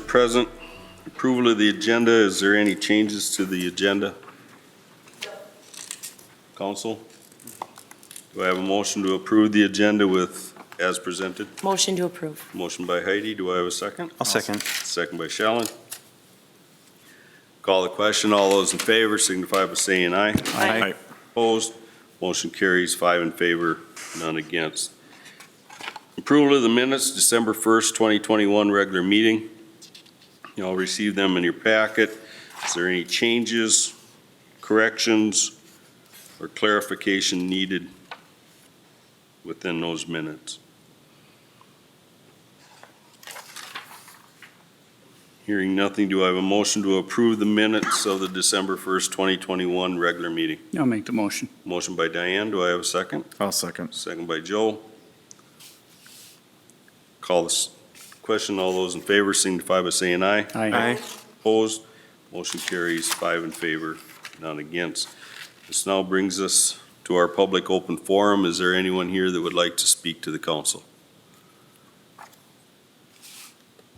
present. Approval of the agenda. Is there any changes to the agenda? Council? Do I have a motion to approve the agenda with as presented? Motion to approve. Motion by Heidi. Do I have a second? I'll second. Second by Shellen. Call the question. All those in favor signify by saying aye. Aye. Opposed? Motion carries 5 in favor, none against. Approval of the minutes, December 1st, 2021, regular meeting. You all receive them in your packet. Is there any changes, corrections, or clarification needed within those minutes? Hearing nothing, do I have a motion to approve the minutes of the December 1st, 2021 regular meeting? I'll make the motion. Motion by Diane, do I have a second? I'll second. Second by Joe. Call this question. All those in favor signify by saying aye. Aye. Opposed? Motion carries 5 in favor, none against. This now brings us to our public open forum. Is there anyone here that would like to speak to the council?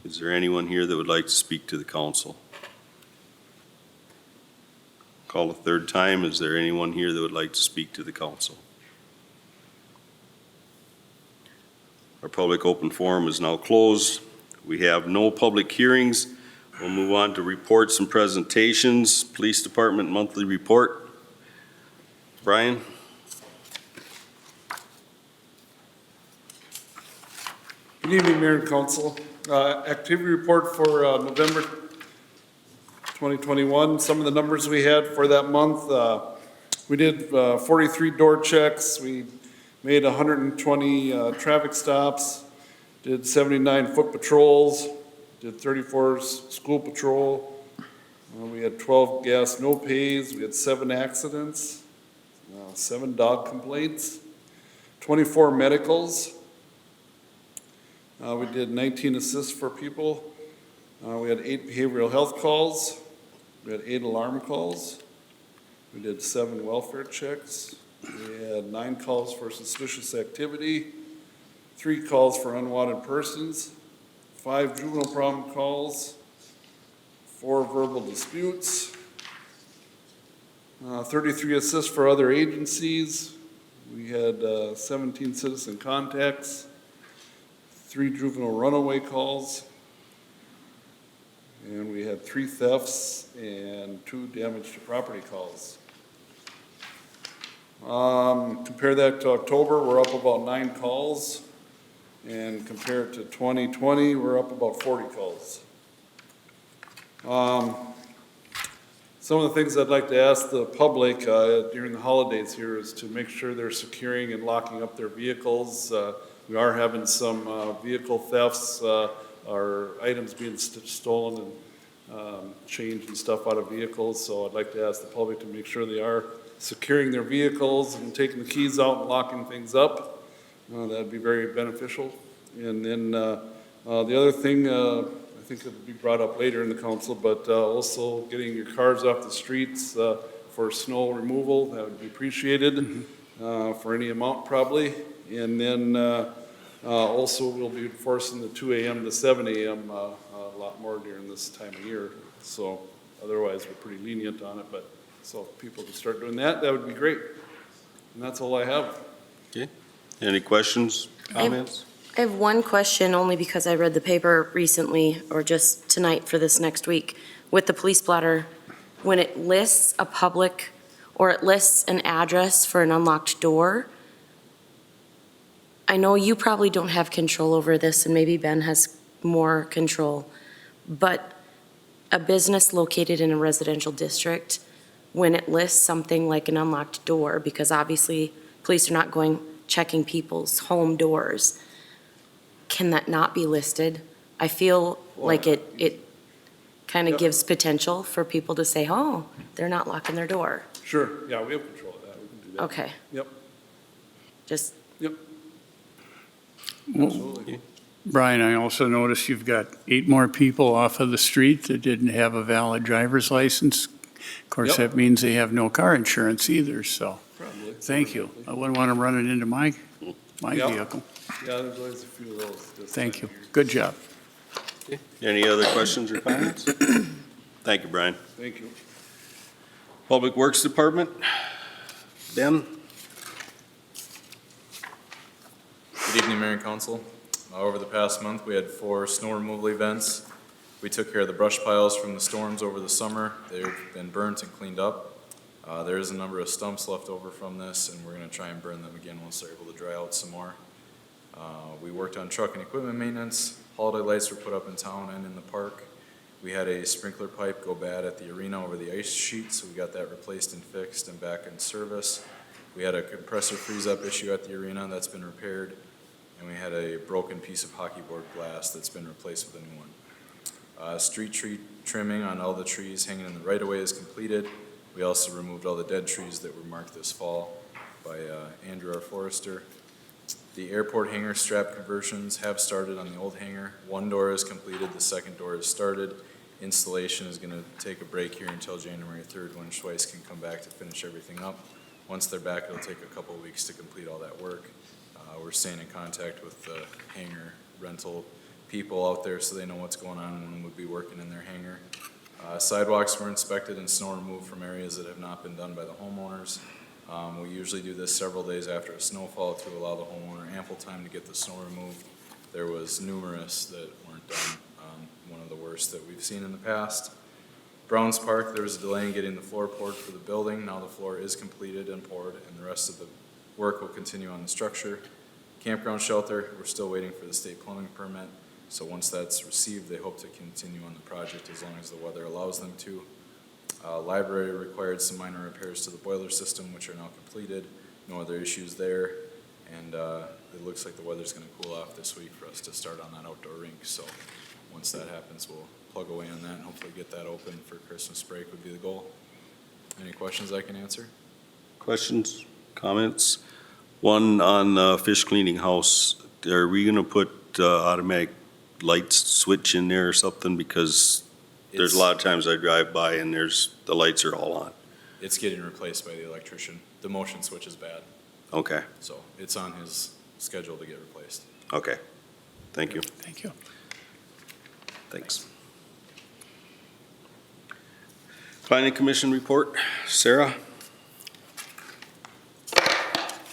Is there anyone here that would like to speak to the council? Call a third time. Is there anyone here that would like to speak to the council? Our public open forum is now closed. We have no public hearings. We'll move on to reports and presentations. Police Department monthly report. Brian? Good evening, Mayor and Council. Activity report for November 2021. Some of the numbers we had for that month. We did 43 door checks. We made 120 traffic stops. Did 79 foot patrols. Did 34 school patrol. We had 12 gas no pays. We had 7 accidents. 7 dog complaints. 24 medicals. We did 19 assists for people. We had 8 behavioral health calls. We had 8 alarm calls. We did 7 welfare checks. We had 9 calls for suspicious activity, 3 calls for unwanted persons, 5 juvenile problem calls, 4 verbal disputes, 33 assists for other agencies. We had 17 citizen contacts, 3 juvenile runaway calls, and we had 3 thefts and 2 damage to property calls. Compare that to October, we're up about 9 calls, and compared to 2020, we're up about 40 calls. Some of the things I'd like to ask the public during the holidays here is to make sure they're securing and locking up their vehicles. We are having some vehicle thefts, or items being stolen and change and stuff out of vehicles. So I'd like to ask the public to make sure they are securing their vehicles and taking the keys out and locking things up. That'd be very beneficial. And then the other thing, I think it'll be brought up later in the council, but also getting your cars off the streets for snow removal, that would be appreciated for any amount probably. And then also we'll be enforcing the 2 a.m. to 7 a.m. A lot more during this time of year. So otherwise we're pretty lenient on it, but so if people can start doing that, that would be great. And that's all I have. Okay. Any questions, comments? I have one question only because I read the paper recently or just tonight for this next week with the police blotter. When it lists a public or it lists an address for an unlocked door, I know you probably don't have control over this and maybe Ben has more control, but a business located in a residential district, when it lists something like an unlocked door, because obviously police are not going checking people's home doors, can that not be listed? I feel like it kind of gives potential for people to say, oh, they're not locking their door. Sure, yeah, we have control of that. We can do that. Okay. Yep, Just, yep. Well, Absolutely. Brian, I also noticed you've got 8 more people off of the street that didn't have a valid driver's license. Of course, Yep. that means they have no car insurance either, so Probably. thank you. I wouldn't want to run it into my Yep. vehicle. Yeah, there's always a few of those. this Thank time you. of year. Good job. Any other questions or comments? Thank you, Brian. Thank you. Public Works Department, Ben? Good evening, Mayor and Council. Over the past month, we had 4 snow removal events. We took care of the brush piles from the storms over the summer. They've been burnt and cleaned up. There is a number of stumps left over from this, and we're going to try and burn them again once they're able to dry out some more. We worked on truck and equipment maintenance. Holiday lights were put up in town and in the park. We had a sprinkler pipe go bad at the arena over the ice sheet, so we got that replaced and fixed and back in service. We had a compressor freeze-up issue at the arena that's been repaired, and we had a broken piece of hockey board glass that's been replaced with a new one. Street tree trimming on all the trees hanging in the right-of-way is completed. We also removed all the dead trees that were marked this fall by Andrew, our forester. The airport hangar strap conversions have started on the old hangar. One door is completed, the second door is started. Installation is going to take a break here until January 3rd when Schweiss can come back to finish everything up. Once they're back, it'll take a couple of weeks to complete all that work. We're staying in contact with the hangar rental people out there so they know what's going on and when we'll be working in their hangar. Sidewalks were inspected and snow removed from areas that have not been done by the homeowners. We usually do this several days after a snowfall to allow the homeowner ample time to get the snow removed. There was numerous that weren't done, one of the worst that we've seen in the past. Browns Park, there was a delay in getting the floor poured for the building. Now the floor is completed and poured, and the rest of the work will continue on the structure. Campground shelter, we're still waiting for the state plumbing permit. So once that's received, they hope to continue on the project as long as the weather allows them to. Library required some minor repairs to the boiler system, which are now completed. No other issues there. And it looks like the weather's going to cool off this week for us to start on that outdoor rink. So once that happens, we'll plug away on that and hopefully get that open for Christmas break would be the goal. Any questions I can answer? Questions, comments? One on fish cleaning house. Are we going to put automatic lights switch in there or something? Because there's a lot of times I drive by and the lights are all on. It's getting replaced by the electrician. The motion switch is bad. Okay, So it's on his schedule to get replaced. okay. Thank you. Thank you. Thanks. Planning Commission report. Sarah?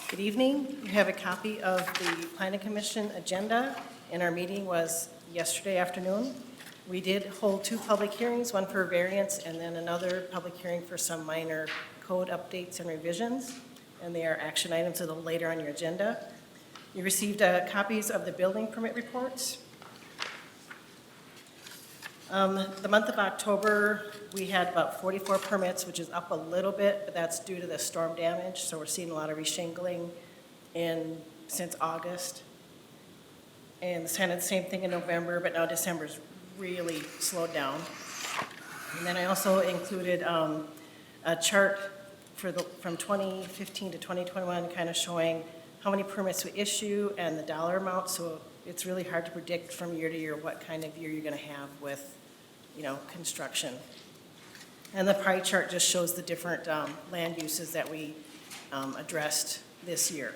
Good evening. You have a copy of the Planning Commission agenda, and our meeting was yesterday afternoon. We did hold 2 public hearings, one for variance and then another public hearing for some minor code updates and revisions, and they are action items a little later on your agenda. You received copies of the building permit reports. The month of October, we had about 44 permits, which is up a little bit, but that's due to the storm damage, so we're seeing a lot of reshingling since August. And it's kind of the same thing in November, but now December's really slowed down. And then I also included a chart from 2015 to 2021, kind of showing how many permits we issue and the dollar amount, so it's really hard to predict from year to year what kind of year you're going to have with, construction. And the pie chart just shows the different land uses that we addressed this year.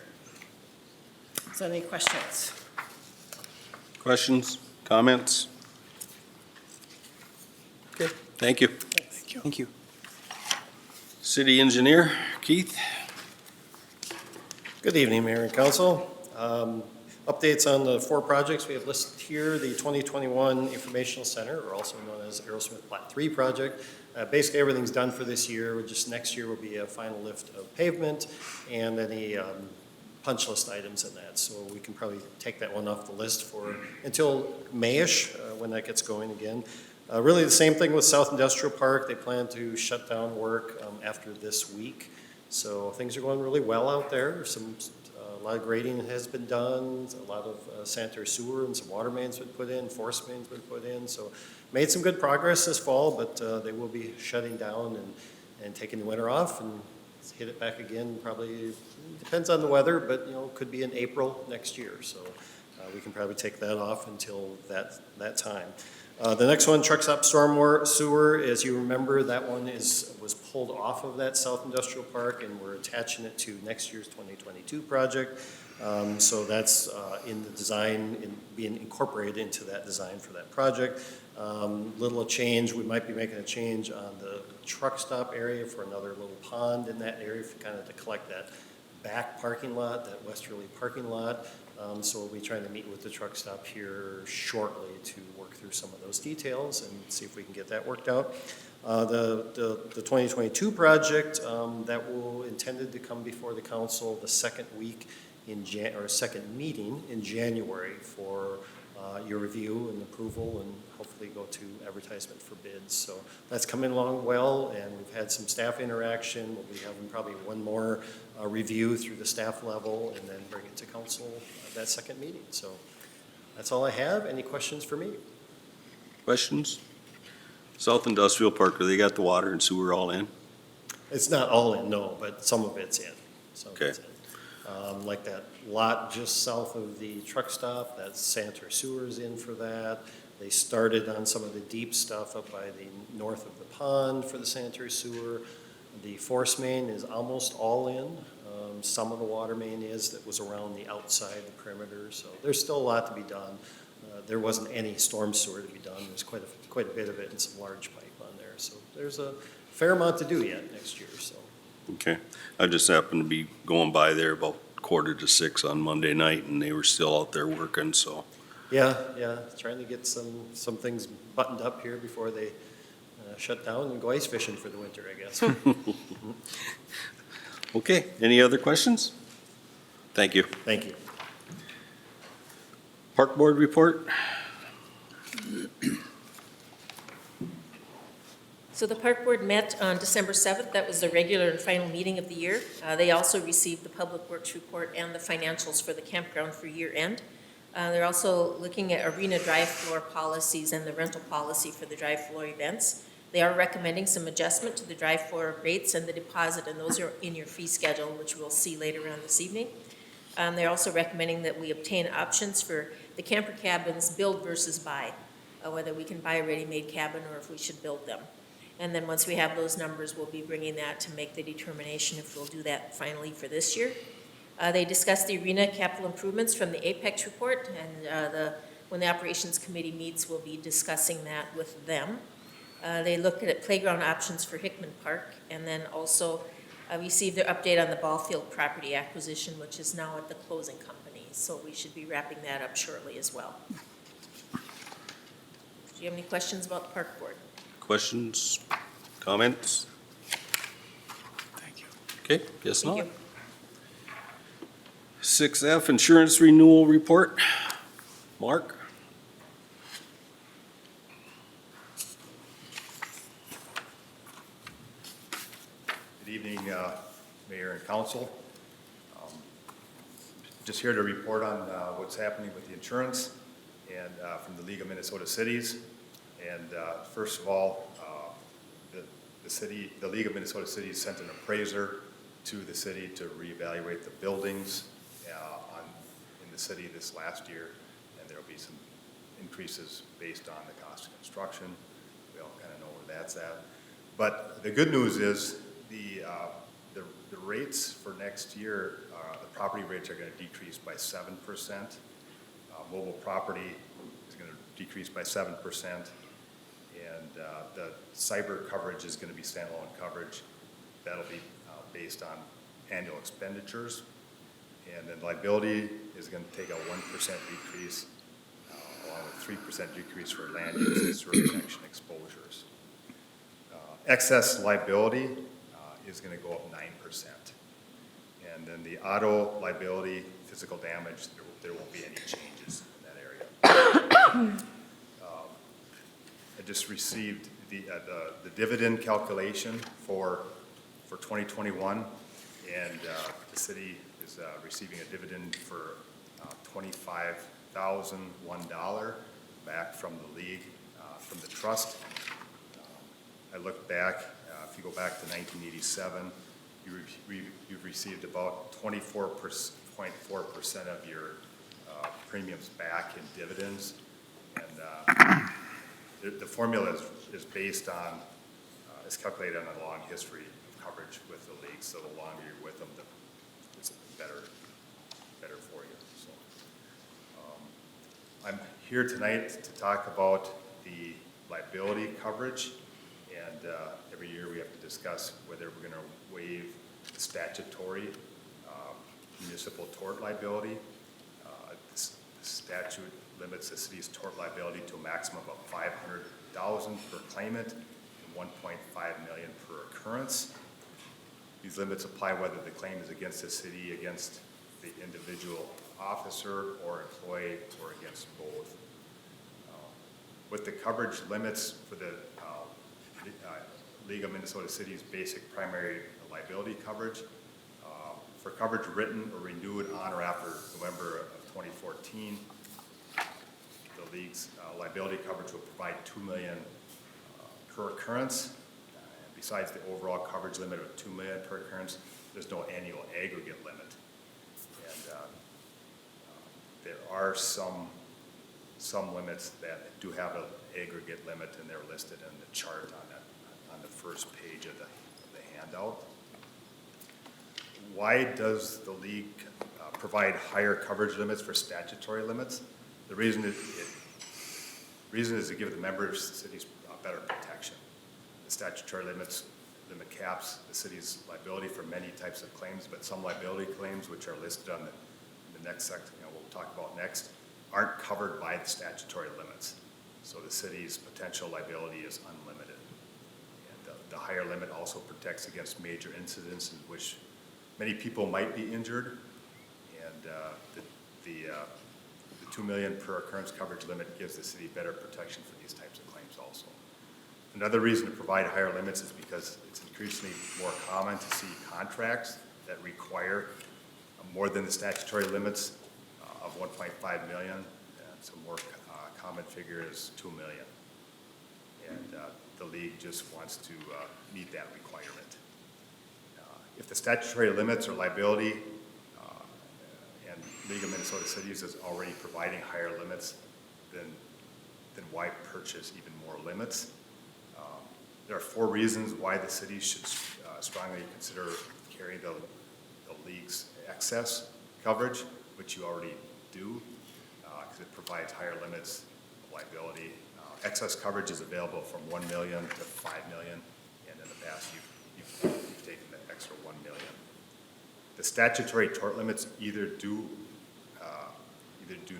So any questions? Questions, comments? Okay, thank you. Thanks. Thank you. City Engineer, Keith? Good evening, Mayor and Council. Updates on the 4 projects we have listed here. The 2021 Informational Center, or also known as Aerosmith Plat 3 project. Basically, everything's done for this year. Just next year will be a final lift of pavement and any punch list items in that. So we can probably take that one off the list for until May-ish when that gets going again. Really the same thing with South Industrial Park. They plan to shut down work after this week. So things are going really well out there. A lot of grading has been done, a lot of sanitary sewer and some water mains been put in, force mains been put in. So made some good progress this fall, but they will be shutting down and taking the winter off and hit it back again. Probably depends on the weather, but could be in April next year. So we can probably take that off until that time. The next one, truck stop storm sewer, as you remember, that one was pulled off of that South Industrial Park, and we're attaching it to next year's 2022 project. So that's in the design, being incorporated into that design for that project. Little change, we might be making a change on the truck stop area for another little pond in that area, for kind of to collect that back parking lot, that westerly parking lot. So we'll be trying to meet with the truck stop here shortly to work through some of those details and see if we can get that worked out. The 2022 project, that will intended to come before the council the second week in second meeting in January for your review and approval, and hopefully go to advertisement for bids. So that's coming along well, and we've had some staff interaction. We'll be having probably one more review through the staff level, and then bring it to council that second meeting. So that's all I have. Any questions for me? Questions? South Industrial Park, they got the water and sewer all in? It's not all in, no, but some of it's in. Some of Okay. it's in. Like that lot just south of the truck stop, that sanitary sewer is in for that. They started on some of the deep stuff up by the north of the pond for the sanitary sewer. The force main is almost all in. Some of the water main that was around the outside, the perimeter, so there's still a lot to be done. There wasn't any storm sewer to be done. There's quite a bit of it and some large pipe on there. So there's a fair amount to do yet next year, so. Okay. I just happened to be going by there about 5:45 on Monday night, and they were still out there working, so. Yeah, trying to get some things buttoned up here before they shut down and go ice fishing for the winter, I guess. Okay, any other questions? Thank you. Thank you. Park Board report? So the Park Board met on December 7th. That was the regular and final meeting of the year. They also received the Public Works report and the financials for the campground for year end. They're also looking at arena drive floor policies and the rental policy for the drive floor events. They are recommending some adjustment to the drive floor rates and the deposit, and those are in your fee schedule, which we'll see later on this evening. They're also recommending that we obtain options for the camper cabins, build versus buy, whether we can buy a ready-made cabin or if we should build them. And then once we have those numbers, we'll be bringing that to make the determination if we'll do that finally for this year. They discussed the arena capital improvements from the Apex report, and when the Operations Committee meets, we'll be discussing that with them. They looked at playground options for Hickman Park, and then also received their update on the ball field property acquisition, which is now at the closing company. So we should be wrapping that up shortly as well. Do you have any questions about the Park Board? Questions? Comments? Thank you. Okay, guess Thank not. you. 6F, Insurance Renewal Report. Mark? Good evening, Mayor and Council. Just here to report on what's happening with the insurance and from the League of Minnesota Cities. And first of all, the League of Minnesota Cities sent an appraiser to the city to reevaluate the buildings in the city this last year, and there will be some increases based on the cost of construction. We all kind of know where that's at. But the good news is the rates for next year, the property rates are going to decrease by 7%. Mobile property is going to decrease by 7%. And the cyber coverage is going to be standalone coverage. That'll be based on annual expenditures. And then liability is going to take a 1% decrease, along with 3% decrease for land use and sewer connection exposures. Excess liability is going to go up 9%. And then the auto liability, physical damage, there won't be any changes in that area. I just received the dividend calculation for 2021, and the city is receiving a dividend for $25,001 back from the league, from the trust. I looked back, if you go back to 1987, you've received about 24.4% of your premiums back in dividends. And the formula is based on, is calculated on a long history of coverage with the league. So the longer you're with them, it's better better for you, so. I'm here tonight to talk about the liability coverage, and every year we have to discuss whether we're gonna waive the statutory municipal tort liability. This statute limits the city's tort liability to a maximum of $500,000 per claimant and $1.5 million per occurrence. These limits apply whether the claim is against the city, against the individual officer or employee, or against both. With the coverage limits for the League of Minnesota Cities basic primary liability coverage, for coverage written or renewed on or after November of 2014, the League's liability coverage will provide $2 million per occurrence. Besides the overall coverage limit of $2 million per occurrence, there's no annual aggregate limit. And there are some limits that do have an aggregate limit, and they're listed in the chart on the first page of the handout. Why does the League provide higher coverage limits for statutory limits? The reason is to give the members, the cities, better protection. The statutory limits limit caps the city's liability for many types of claims, but some liability claims, which are listed on the next section, we'll talk about next, aren't covered by the statutory limits. So the city's potential liability is unlimited. And the higher limit also protects against major incidents in which many people might be injured, and the $2 million per occurrence coverage limit gives the city better protection for these types of claims also. Another reason to provide higher limits is because it's increasingly more common to see contracts that require more than the statutory limits of $1.5 million, and some more common figure is $2 million. And the League just wants to meet that requirement. If the statutory limits or liability and League of Minnesota Cities is already providing higher limits, then why purchase even more limits? There are 4 reasons why the city should strongly consider carrying the League's excess coverage, which you already do, because it provides higher limits of liability. Excess coverage is available from $1 million to $5 million, and in the past you've taken the extra $1 million. The statutory tort limits either do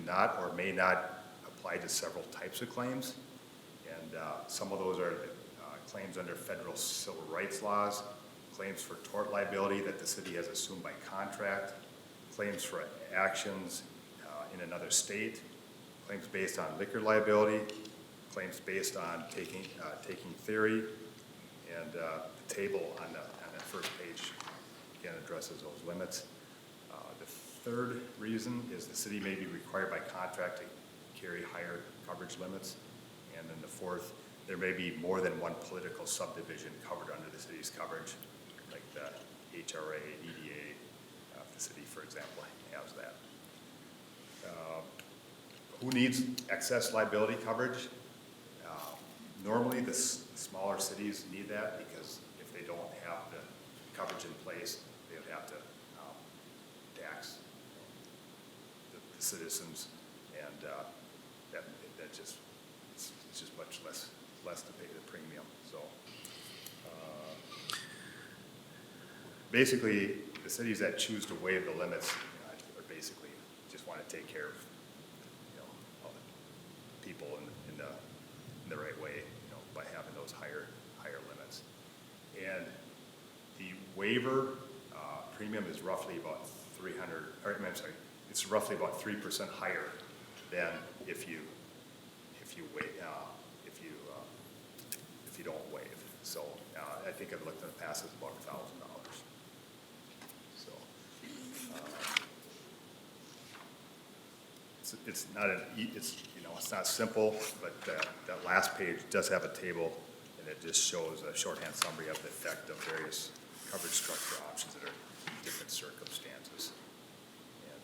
not or may not apply to several types of claims, and some of those are claims under federal civil rights laws, claims for tort liability that the city has assumed by contract, claims for actions in another state, claims based on liquor liability, claims based on taking theory, and the table on the first page again addresses those limits. The third reason is the city may be required by contract to carry higher coverage limits, and then the fourth, there may be more than one political subdivision covered under the city's coverage, like the HRA, EDA, the city, for example, has that. Who needs excess liability coverage? Normally, the smaller cities need that because if they don't have the coverage in place, they would have to tax the citizens, and that just it's just much less to pay the premium. So basically, the cities that choose to waive the limits are basically just want to take care of all the people in the right way, by having those higher limits. And the waiver premium is roughly about it's roughly about 3% higher than if you don't waive. So I think I've looked in the past, it's about $1,000. So it's not it's not simple, but that last page does have a table, and it just shows a shorthand summary of the effect of various coverage structure options that are in different circumstances. And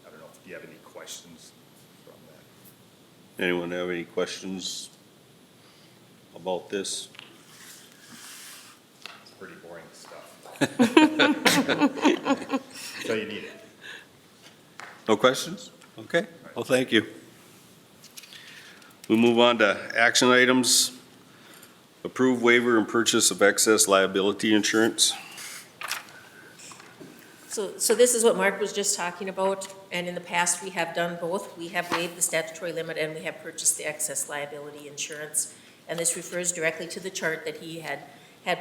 I don't know if you have any questions from that. Anyone have any questions about this? It's pretty boring stuff. So you need it. No questions? Okay, well, thank you. We move on to action items. Approve waiver and purchase of excess liability insurance. So this is what Mark was just talking about, and in the past, we have done both. We have waived the statutory limit and we have purchased the excess liability insurance. And this refers directly to the chart that he had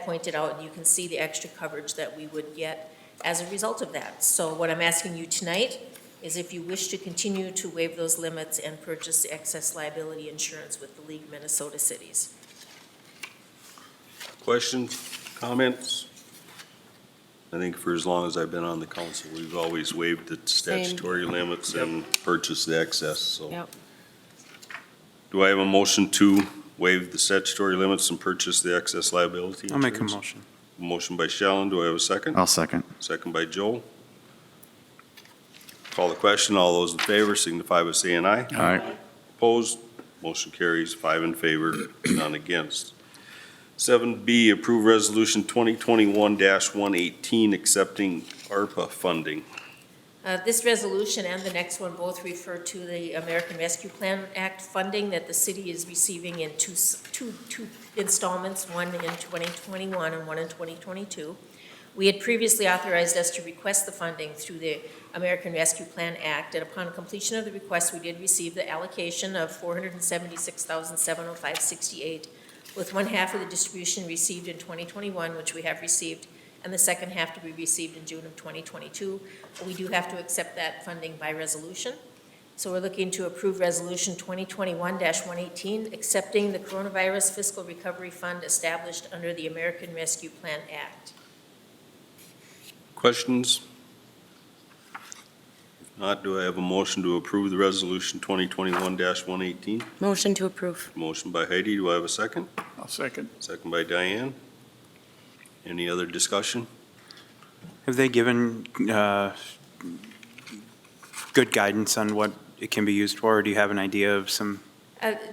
pointed out, and you can see the extra coverage that we would get as a result of that. So what I'm asking you tonight is if you wish to continue to waive those limits and purchase the excess liability insurance with the League of Minnesota Cities. Questions, comments? I think for as long as I've been on the council, we've always waived the statutory limits and purchased the excess, so. Yep. Do I have a motion to waive the statutory limits and purchase the excess liability I'll make a insurance? motion. Motion by Shellen, do I have a second? I'll second. Second by Joel. Call the question, all those in favor signify by saying aye. Aye. Opposed, motion carries 5 in favor, none against. 7B, approve resolution 2021-118, accepting ARPA funding. This resolution and the next one both refer to the American Rescue Plan Act funding that the city is receiving in two installments, one in 2021 and one in 2022. We had previously authorized us to request the funding through the American Rescue Plan Act, and upon completion of the request, we did receive the allocation of $476,705.68, with one half of the distribution received in 2021, which we have received, and the second half to be received in June of 2022. We do have to accept that funding by resolution. So we're looking to approve Resolution 2021-118, accepting the Coronavirus Fiscal Recovery Fund established under the American Rescue Plan Act. Questions? If not, do I have a motion to approve the resolution 2021-118? Motion to approve. Motion by Heidi, do I have a second? I'll second. Second by Diane. Any other discussion? Have they given good guidance on what it can be used for, or do you have an idea of some?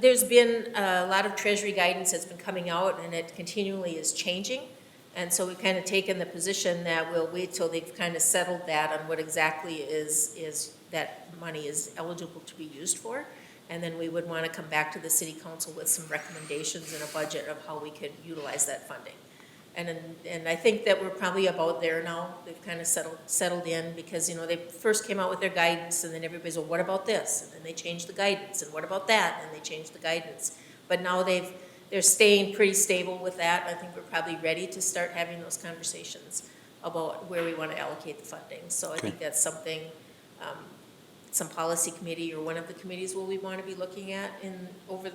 There's been a lot of Treasury guidance that's been coming out, and it continually is changing. And so we've kind of taken the position that we'll wait till they've kind of settled that on what exactly is that money is eligible to be used for. And then we would want to come back to the city council with some recommendations and a budget of how we could utilize that funding. And I think that we're probably about there now. They've kind of settled in because, you know, they first came out with their guidance and then everybody's, well, what about this? And then they changed the guidance, and what about that? And they changed the guidance. But now they're staying pretty stable with that. I think we're probably ready to start having those conversations about where we want to allocate the funding. So I think that's something some policy committee or one of the committees will we want to be looking at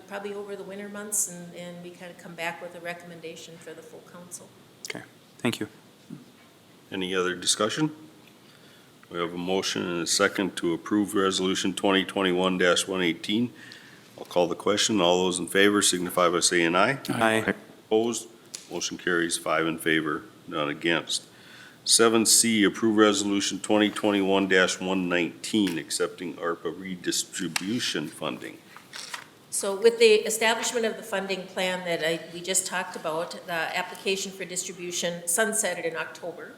probably over the winter months, and we kind of come back with a recommendation for the full council. Okay, thank you. Any other discussion? We have a motion and a second to approve resolution 2021-118. I'll call the question. All those in favor signify by saying aye. Aye. Opposed? Motion carries 5 in favor, none against. 7C, approve resolution 2021-119, accepting ARPA redistribution funding. So with the establishment of the funding plan that we just talked about, the application for distribution sunsetted in October,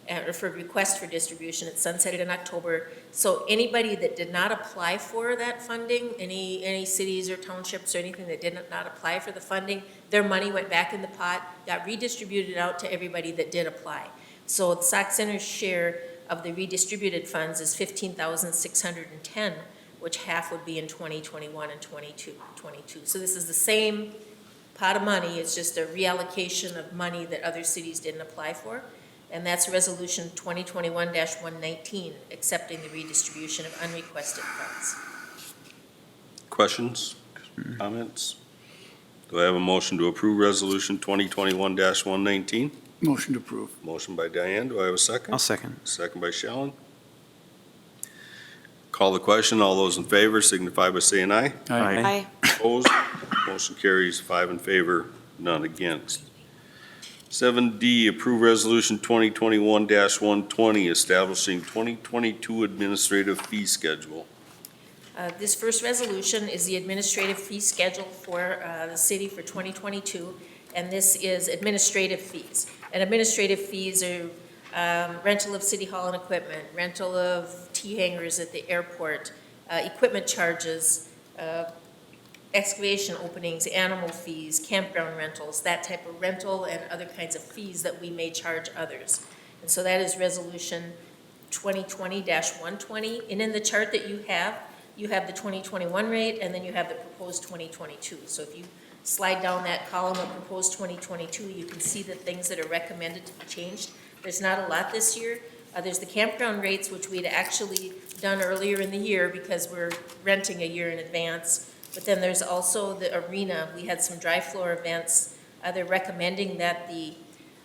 or for request for distribution, it sunsetted in October. So anybody that did not apply for that funding, any cities or townships or anything that did not apply for the funding, their money went back in the pot, got redistributed out to everybody that did apply. So the Sauk Center's share of the redistributed funds is $15,610, which half would be in 2021 and 22. So this is the same pot of money, it's just a reallocation of money that other cities didn't apply for. And that's Resolution 2021-119, accepting the redistribution of unrequested funds. Questions, comments? Do I have a motion to approve resolution 2021-119? Motion to approve. Motion by Diane, do I have a second? I'll second. Second by Shellen. Call the question. All those in favor signify by saying aye. Aye. Opposed? Motion carries 5 in favor, none against. 7D, approve resolution 2021-120, establishing 2022 administrative fee schedule. This first resolution is the administrative fee schedule for the city for 2022, and this is administrative fees. And administrative fees are rental of city hall and equipment, rental of T-hangers at the airport, equipment charges, excavation openings, animal fees, campground rentals, that type of rental and other kinds of fees that we may charge others. And so that is Resolution 2020-120. And in the chart that you have the 2021 rate, and then you have the proposed 2022. So if you slide down that column of proposed 2022, you can see the things that are recommended to be changed. There's not a lot this year. There's the campground rates, which we'd actually done earlier in the year because we're renting a year in advance. But then there's also the arena. We had some dry floor events. They're recommending that the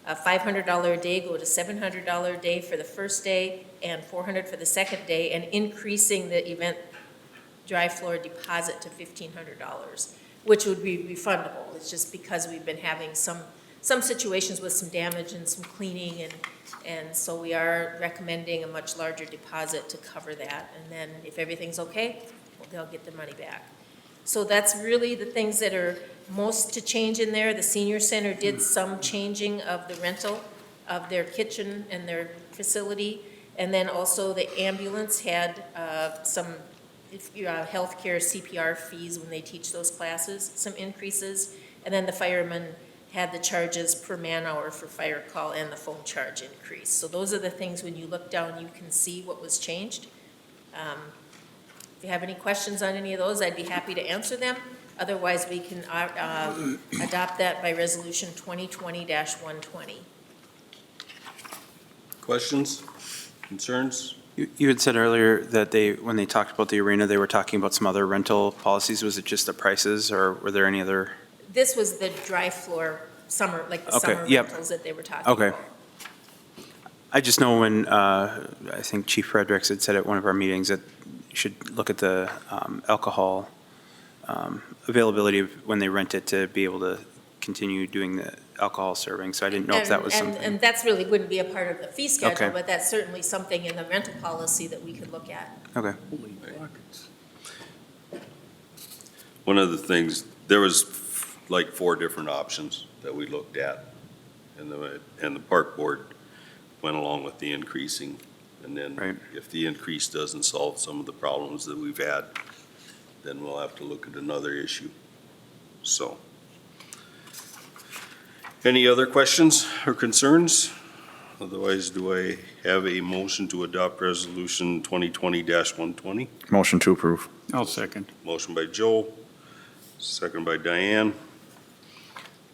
$500 a day go to $700 a day for the first day and $400 for the second day, and increasing the event dry floor deposit to $1,500, which would be refundable. It's just because we've been having some situations with some damage and some cleaning, and so we are recommending a much larger deposit to cover that. And then if everything's okay, well, they'll get their money back. So that's really the things that are most to change in there. The senior center did some changing of the rental of their kitchen and their facility. And then also the ambulance had some healthcare CPR fees when they teach those classes, some increases. And then the firemen had the charges per man hour for fire call and the phone charge increase. So those are the things, when you look down, you can see what was changed. If you have any questions on any of those, I'd be happy to answer them. Otherwise, we can adopt that by Resolution 2020-120. Questions, concerns? You had said earlier that when they talked about the arena, they were talking about some other rental policies. Was it just the prices, or were there any other? This was the dry floor summer, like the Okay, summer yep. rentals that they were talking Okay. about. I just know when, I think Chief Fredericks had said at one of our meetings that you should look at the alcohol availability of when they rent it to be able to continue doing the alcohol serving. So I didn't know if that was something. And that's really wouldn't be a part of the fee schedule, Okay. but that's certainly something in the rental policy that we could look at. Okay. One of the things, there was like 4 different options that we looked at, and the park board went along with the increasing. And then Right. if the increase doesn't solve some of the problems that we've had, then we'll have to look at another issue. So, any other questions or concerns? Otherwise, do I have a motion to adopt Resolution 2020-120? Motion to approve. I'll second. Motion by Joe, second by Diane.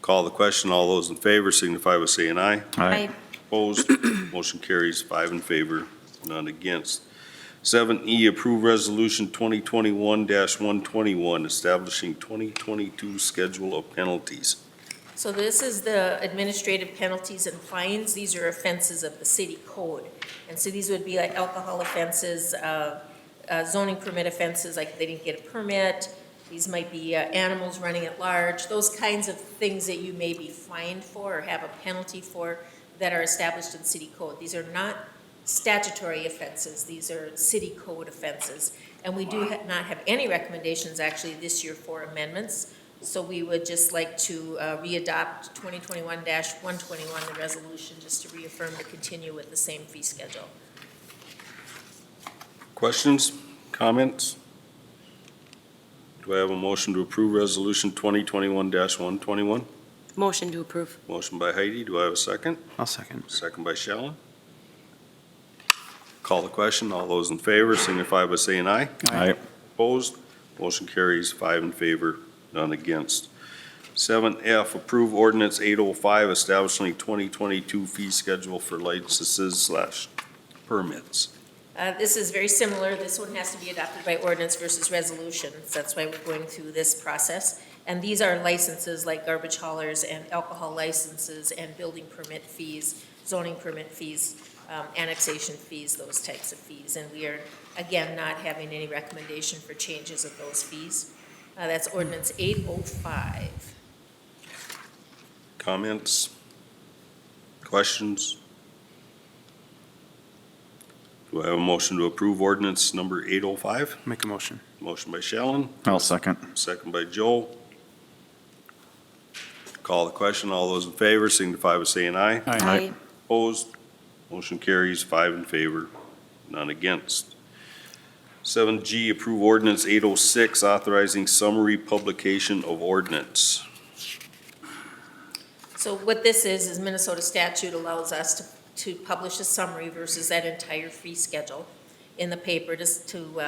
Call the question. All those in favor signify by saying aye. Aye. Opposed? Motion carries 5 in favor, none against. 7E, approve Resolution 2021-121, establishing 2022 schedule of penalties. So this is the administrative penalties and fines. These are offenses of the city code. And so these would be like alcohol offenses, zoning permit offenses, like they didn't get a permit. These might be animals running at large, those kinds of things that you may be fined for or have a penalty for that are established in city code. These are not statutory offenses. These are city code offenses. And we do not have any recommendations actually this year for amendments. So we would just like to re-adopt 2021-121, the resolution, just to reaffirm to continue with the same fee schedule. Questions, comments? Do I have a motion to approve Resolution 2021-121? Motion to approve. Motion by Heidi, do I have a second? I'll second. Second by Shellen. Call the question. All those in favor signify by saying aye. Aye. Opposed? Motion carries 5 in favor, none against. 7F, approve Ordinance 805, establishing 2022 fee schedule for licenses/permits. This is very similar. This one has to be adopted by ordinance versus resolution. So that's why we're going through this process. And these are licenses like garbage haulers and alcohol licenses and building permit fees, zoning permit fees, annexation fees, those types of fees. And we are, again, not having any recommendation for changes of those fees. That's ordinance 805. Comments? Questions? Do I have a motion to approve ordinance number 805? Make a motion. Motion by Shellen, I'll second. second by Joel. Call the question. All those in favor signify by saying aye. Aye. Opposed? Motion carries 5 in favor, none against. 7G, approve ordinance 806, authorizing summary publication of ordinance. So what this is Minnesota statute allows us to publish a summary versus that entire fee schedule in the paper just to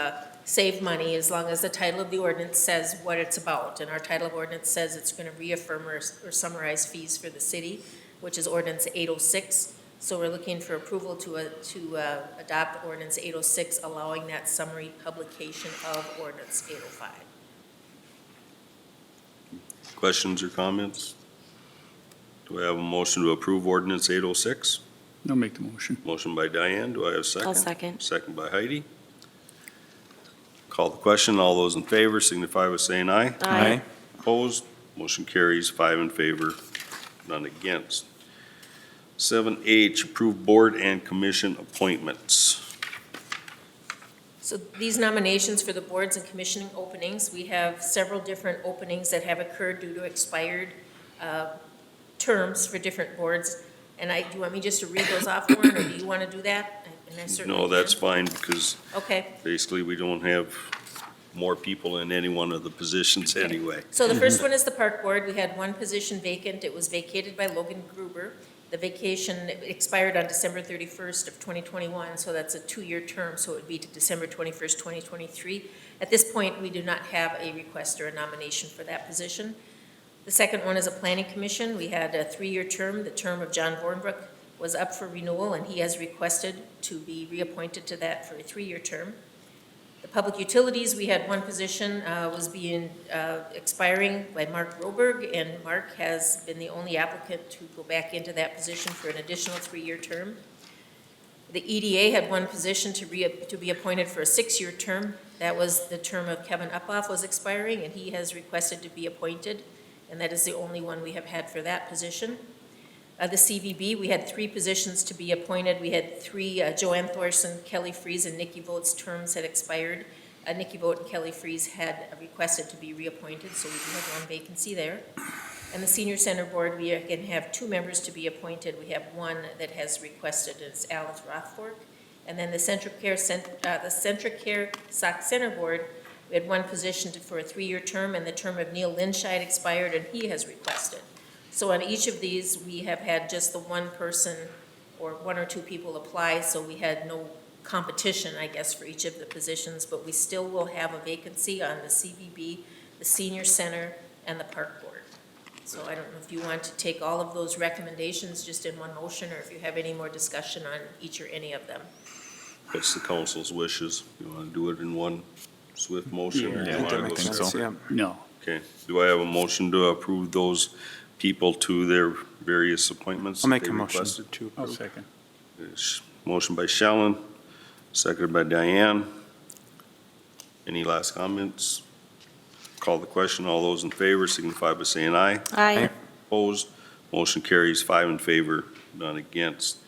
save money as long as the title of the ordinance says what it's about. And our title of ordinance says it's going to reaffirm or summarize fees for the city, which is ordinance 806. So we're looking for approval to adopt ordinance 806, allowing that summary publication of ordinance 805. Questions or comments? Do I have a motion to approve ordinance 806? I'll make the motion. Motion by Diane, do I have a second? I'll second. Second by Heidi. Call the question, all those in favor signify by saying aye. Aye. Opposed? Motion carries 5 in favor, none against. 7H, approve board and commission appointments. So these nominations for the boards and commissioning openings, we have several different openings that have occurred due to expired terms for different boards. And do you want me just to read those off, Warren, or do you want to do that? And I certainly No, can. that's fine, because Okay. basically we don't have more people in any one of the positions anyway. So the first one is the park board. We had one position vacant. It was vacated by Logan Gruber. The vacation expired on December 31st of 2021, so that's a 2-year term, so it would be to December 21st, 2023. At this point, we do not have a request or a nomination for that position. The second one is a planning commission. We had a 3-year term. The term of John Vornbrook was up for renewal, and he has requested to be reappointed to that for a 3-year term. The public utilities, we had one position was being expiring by Mark Roberg, and Mark has been the only applicant to go back into that position for an additional 3-year term. The EDA had one position to be appointed for a 6-year term. That was the term of Kevin Uphoff was expiring, and he has requested to be appointed, and that is the only one we have had for that position. The CVB, we had 3 positions to be appointed. We had 3, Joanne Thorson, Kelly Freeze, and Nikki Voigt's terms had expired. Nikki Voigt and Kelly Freeze had requested to be reappointed, so we do have 1 vacancy there. And the Senior Center Board, we again have 2 members to be appointed. We have 1 that has requested, it's Alice Rothfork. And then the Centric Care Sauk Center Board, we had 1 position for a 3-year term, and the term of Neil Linscheid expired, and he has requested. So on each of these, we have had just the 1 person or 1 or 2 people apply, so we had no competition, I guess, for each of the positions, but we still will have a vacancy on the CVB, the Senior Center, and the Park Board. So I don't know if you want to take all of those recommendations just in one motion, or if you have any more discussion on each or any of them. What's the council's wishes? You want to do it in one swift motion? or do you Yeah, wanna I go think so. separate? Yeah. No. Okay, do I have a motion to approve those people to their various appointments? I'll make they a motion requested? to I'll approve. second. Motion by Shellen, seconded by Diane. Any last comments? Call the question. All those in favor signify by saying aye. Aye. Opposed? Motion carries 5 in favor, none against.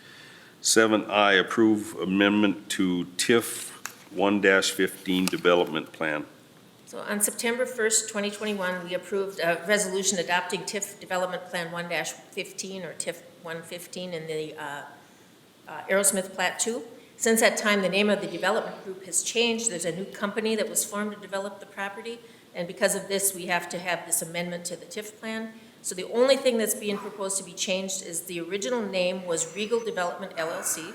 7I, approve amendment to Tiff 1-15 development plan. So on September 1st, 2021, we approved a resolution adopting TIF Development Plan 1-15 or TIF 115 in the Aerosmith Plat 2. Since that time, the name of the development group has changed. There's a new company that was formed to develop the property, and because of this, we have to have this amendment to the TIF plan. So the only thing that's being proposed to be changed is the original name was Regal Development LLC,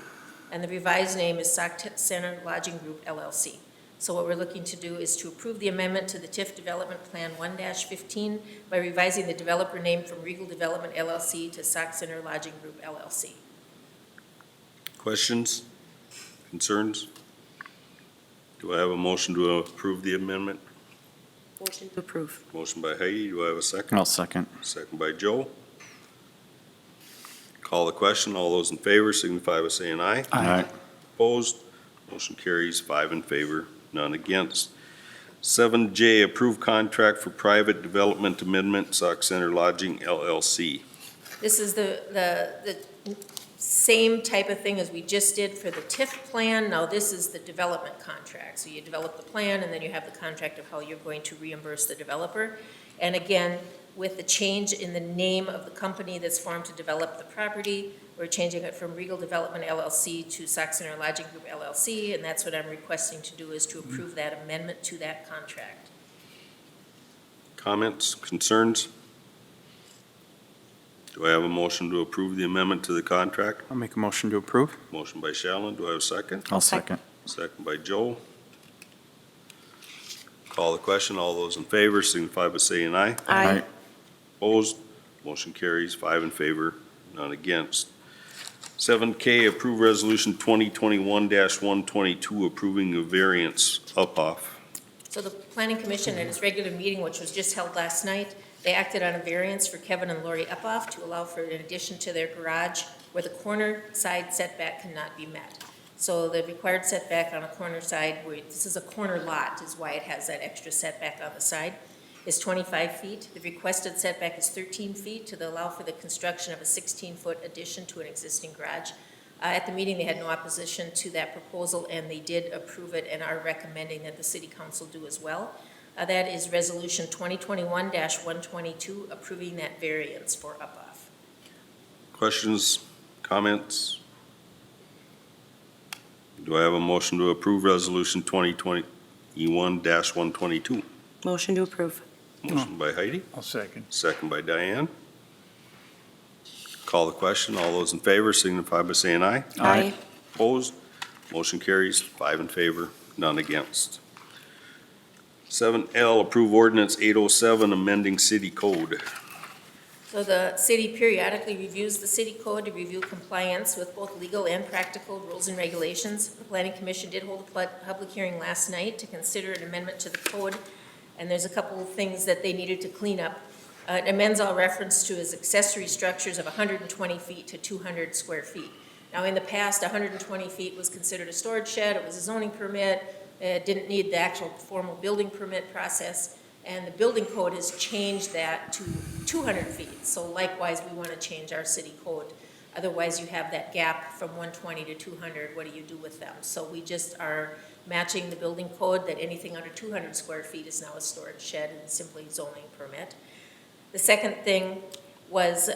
and the revised name is Sauk Center Lodging Group LLC. So what we're looking to do is to approve the amendment to the TIF Development Plan 1-15 by revising the developer name from Regal Development LLC to Sauk Center Lodging Group LLC. Questions? Concerns? Do I have a motion to approve the amendment? Motion to approve. Motion by Heidi, do I have a second? I'll second. Second by Joe. Call the question. All those in favor signify by saying aye. Aye. Opposed? Motion carries 5 in favor, none against. 7J, approve contract for private development amendment, Sauk Center Lodging LLC. This is the same type of thing as we just did for the TIF plan. Now this is the development contract. So you develop the plan and then you have the contract of how you're going to reimburse the developer. And again, with the change in the name of the company that's formed to develop the property, We're changing it from Regal Development LLC to Sauk Center Lodging Group LLC, and that's what I'm requesting to do, is to approve that amendment to that contract. Comments, concerns? Do I have a motion to approve the amendment to the contract? I'll make a motion to approve. Motion by Shallen, do I have a second? I'll second. Second by Joe. Call the question, all those in favor signify by saying aye. Aye. Opposed, motion carries, 5 in favor, none against. 7K, approve resolution 2021-122, approving a variance up-off. So the Planning Commission at its regular meeting, which was just held last night, they acted on a variance for Kevin and Lori Uphoff to allow for an addition to their garage where the corner side setback cannot be met. So the required setback on a corner side, where this is a corner lot, is why it has that extra setback on the side, is 25 feet. The requested setback is 13 feet to allow for the construction of a 16-foot addition to an existing garage. At the meeting, they had no opposition to that proposal, and they did approve it and are recommending that the City Council do as well. That is Resolution 2021-122, approving that variance for up-off. Questions, comments? Do I have a motion to approve resolution 2021-122? Motion to approve. Motion by Heidi, I'll second. second by Diane. Call the question, all those in favor signify by saying aye. Aye. Opposed, motion carries, 5 in favor, none against. 7L, approve ordinance 807, amending city code. So the city periodically reviews the city code to review compliance with both legal and practical rules and regulations. The Planning Commission did hold a public hearing last night to consider an amendment to the code, and there's a couple of things that they needed to clean up. It amends all reference to as accessory structures of 120 feet to 200 square feet. Now, in the past, 120 feet was considered a storage shed, it was a zoning permit, it didn't need the actual formal building permit process, and the building code has changed that to 200 feet. So likewise, we want to change our city code. Otherwise, you have that gap from 120 to 200, what do you do with them? So we just are matching the building code that anything under 200 square feet is now a storage shed and simply zoning permit. The second thing was,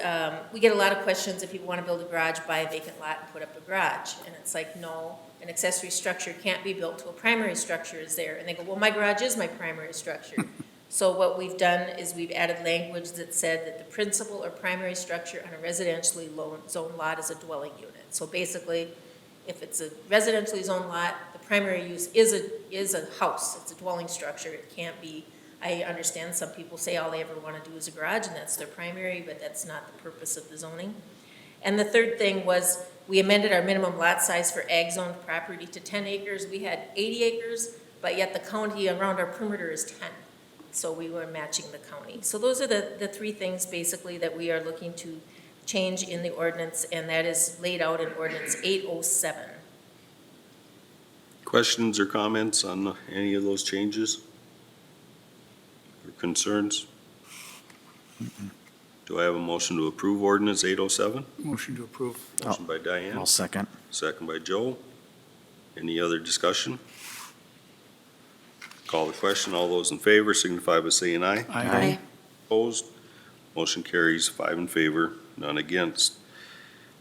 we get a lot of questions if people want to build a garage, buy a vacant lot and put up a garage. And it's like, no, an accessory structure can't be built till a primary structure is there. And they go, well, my garage is my primary structure. So what we've done is we've added language that said that the principal or primary structure on a residentially zoned lot is a dwelling unit. So basically, if it's a residentially zoned lot, the primary use is a house, it's a dwelling structure. It can't be, I understand some people say all they ever want to do is a garage and that's their primary, but that's not the purpose of the zoning. And the third thing was we amended our minimum lot size for ag zoned property to 10 acres. We had 80 acres, but yet the county around our perimeter is 10. So we were matching the county. So those are the three things basically that we are looking to change in the ordinance, and that is laid out in Ordinance 807. Questions or comments on any of those changes? Or concerns? Do I have a motion to approve ordinance 807? Motion to approve. Motion by Diane, I'll second. second by Joe. Any other discussion? Call the question, all those in favor signify by saying aye. Aye. Opposed? Motion carries, 5 in favor, none against.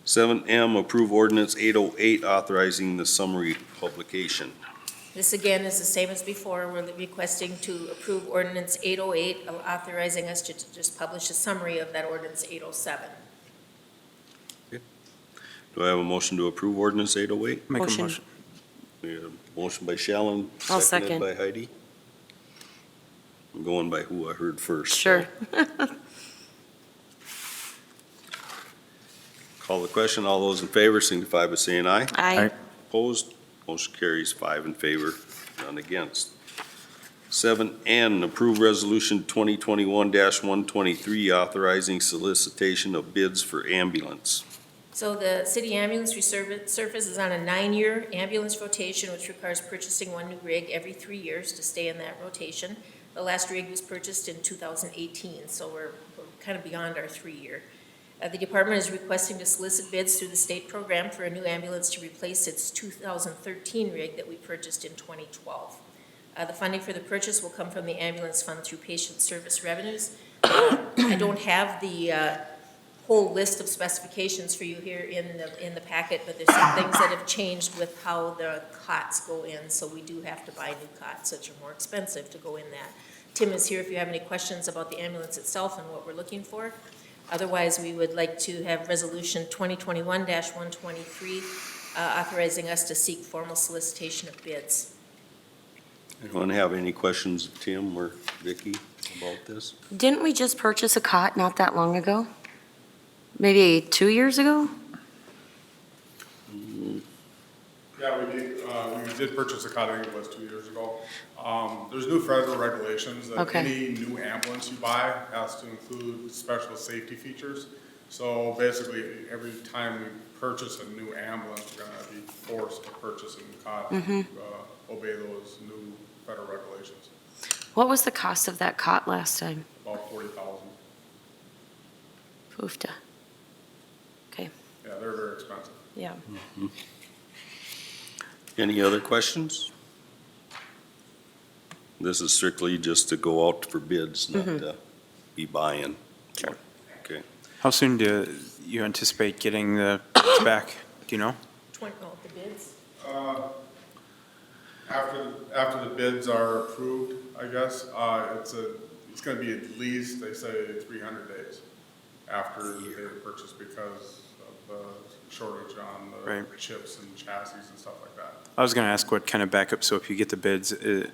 7M, approve ordinance 808, authorizing the summary publication. This again is the same as before. We're requesting to approve Ordinance 808, authorizing us to just publish a summary of that Ordinance 807. Do I have a motion to approve ordinance 808? Make a Motion. motion. We have a motion by Shallen, I'll seconded second. by Heidi. I'm going by who I heard first. so. Sure. Call the question, all those in favor signify by saying aye. Aye. Opposed? Motion carries, 5 in favor, none against. 7N, approve resolution 2021-123, authorizing solicitation of bids for ambulance. So the city ambulance service is on a 9-year ambulance rotation, which requires purchasing one new rig every 3 years to stay in that rotation. The last rig was purchased in 2018, so we're kind of beyond our 3-year. The department is requesting to solicit bids through the state program for a new ambulance to replace its 2013 rig that we purchased in 2012. The funding for the purchase will come from the ambulance fund through patient service revenues. I don't have the whole list of specifications for you here in the packet, but there's some things that have changed with how the cots go in, so we do have to buy new cots, which are more expensive to go in that. Tim is here if you have any questions about the ambulance itself and what we're looking for. Otherwise, we would like to have Resolution 2021-123, authorizing us to seek formal solicitation of bids. Anyone have any questions, Tim or Vicki, about this? Didn't we just purchase a cot not that long ago? Maybe 2 years ago? Yeah, we did purchase a cot, I think it was 2 years ago. There's new federal regulations that Okay. any new ambulance you buy has to include special safety features. So basically, every time we purchase a new ambulance, we're gonna be forced to purchase a new cot to obey those new federal regulations, What was the cost of that cot last time? about 40,000. Poofta. Okay, Yeah, they're very expensive. yeah. Any other questions? This is strictly just to go out for bids, not to be buying. Sure. Okay. How soon do you anticipate getting the bids back? Do you know? The bids? After the bids are approved, I guess, it's gonna be at least, they say, 300 days after they were purchased because of the shortage on the Right. chips and chassis and stuff like that. I was going to ask what kind of backup, so if you get the bids, Yeah,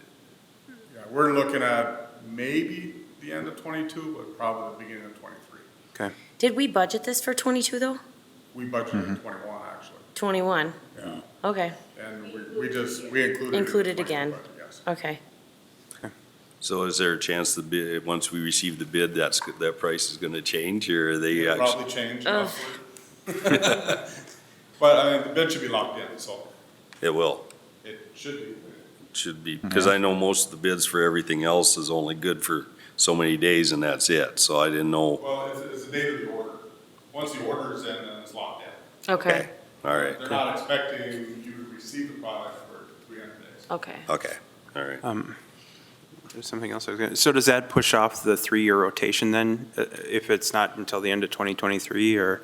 we're looking at maybe the end of '22, but probably the beginning of '23. okay. Did we budget this for 22 though? We budgeted '21, actually, 21? yeah. Okay, And we included it. in the Included 22 again. budget, Yes. okay. So is there a chance the bid, once we receive the bid, that price is gonna change, or are they It'll actually? probably change, Oh. roughly. But I mean, the bid should be locked in, so It will, it should be. should be, because I know most of the bids for everything else is only good for so many days and that's it, so I didn't know. Well, it's the date of the order. Once the order is in, then it's locked in. Okay, All right, They're not expecting you to receive the product for 300 days. okay. okay, all right. There's something else I was going to, so does that push off the 3-year rotation then, if it's not until the end of 2023 or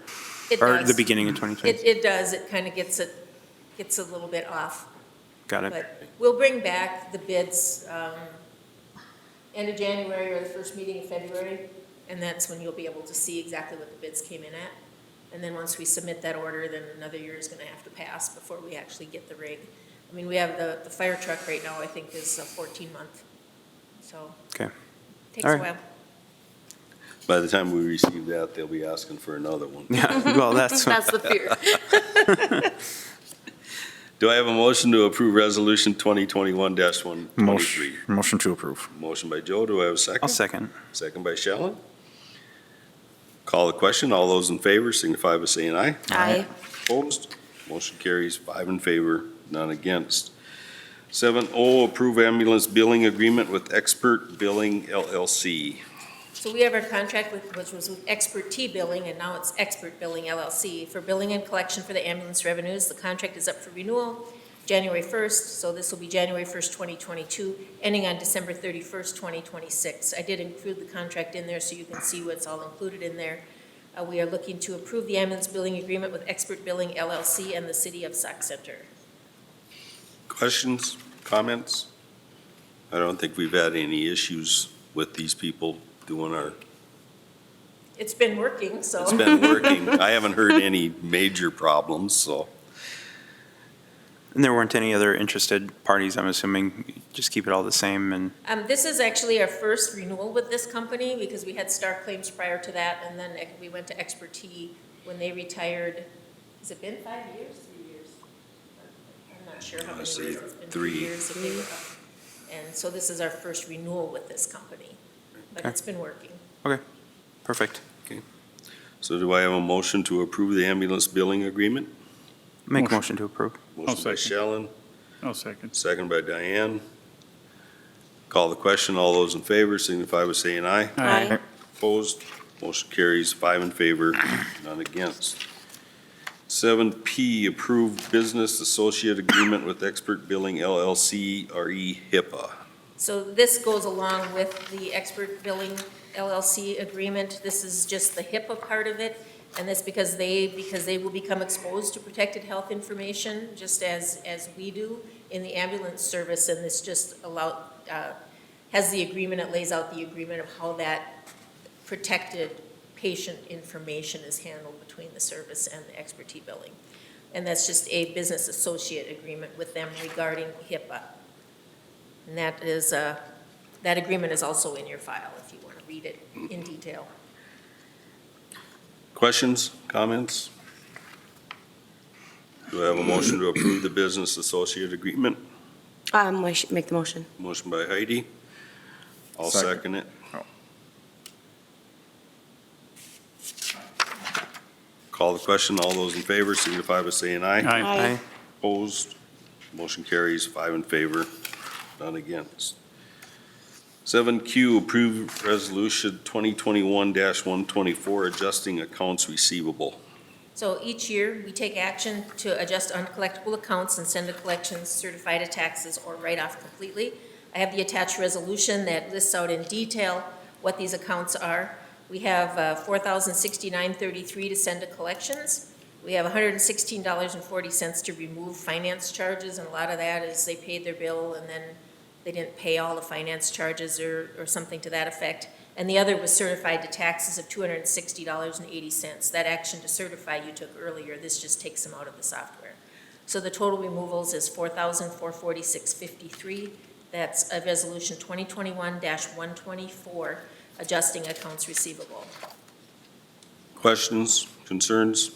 It the does. beginning of 2023? It does, it kind of gets a little bit off. Got it. But we'll bring back the bids, end of January or the first meeting in February, and that's when you'll be able to see exactly what the bids came in at. And then once we submit that order, then another year is gonna have to pass before we actually get the rig. I mean, we have the fire truck right now, I think is a 14-month, so. Okay. Takes a All right. while. By the time we receive that, they'll be asking for another one. Yeah, well, that's, That's the fear. Do I have a motion to approve Resolution 2021-123? Motion to approve. Motion by Joe, do I have a second? I'll second. Second by Shellen. Call the question, all those in favor signify by saying aye. Aye. Opposed? Motion carries 5 in favor, none against. 7O, approve ambulance billing agreement with Expert Billing LLC. So we have our contract which was with Expert T Billing, and now it's Expert Billing LLC for billing and collection for the ambulance revenues. The contract is up for renewal January 1st, so this will be January 1st, 2022, ending on December 31st, 2026. I did include the contract in there so you can see what's all included in there. We are looking to approve the ambulance billing agreement with Expert Billing LLC and the City of Sauk Center. Questions, comments? I don't think we've had any issues with these people doing our, It's been working, so. it's been working. I haven't heard any major problems, so. And there weren't any other interested parties, I'm assuming, just keep it all the same and, This is actually our first renewal with this company because we had Star Claims prior to that, and then we went to Expert T when they retired. Has it been 5 years, 3 years? I'm not sure how many Let's years see, it's been. 3. 3 years that they were up. And so this is our first renewal with this company, but Okay. it's been working. perfect. So do I have a motion to approve the ambulance billing agreement? Make a motion to approve. Motion by second. Shellen, I'll second. second by Diane. Call the question, all those in favor signify by saying aye. Aye. Opposed? Motion carries 5 in favor, none against. 7P, approved business associate agreement with Expert Billing LLC, RE HIPAA. So this goes along with the Expert Billing LLC agreement. This is just the HIPAA part of it. And that's because they will become exposed to protected health information, just as we do in the ambulance service, and this just has the agreement, it lays out the agreement of how that protected patient information is handled between the service and the expertise billing. And that's just a business associate agreement with them regarding HIPAA. And that agreement is also in your file if you want to read it in detail. Questions, comments? Do I have a motion to approve the business associate agreement? I should make the motion. Motion by Heidi. I'll Second. second it. Call the question. All those in favor signify by saying aye. Aye. Opposed? Motion carries 5 in favor, none against. 7Q, approve resolution 2021-124, adjusting accounts receivable. So each year, we take action to adjust uncollectible accounts and send the collections certified to taxes or write off completely. I have the attached resolution that lists out in detail what these accounts are. We have $4,069.33 to send to collections. We have $116.40 to remove finance charges, and a lot of that is they paid their bill and then they didn't pay all the finance charges or something to that effect. And the other was certified to taxes of $260.80. That action to certify you took earlier, this just takes them out of the software. So the total removals is $4,446.53. That's a resolution 2021-124, adjusting accounts receivable. Questions, concerns?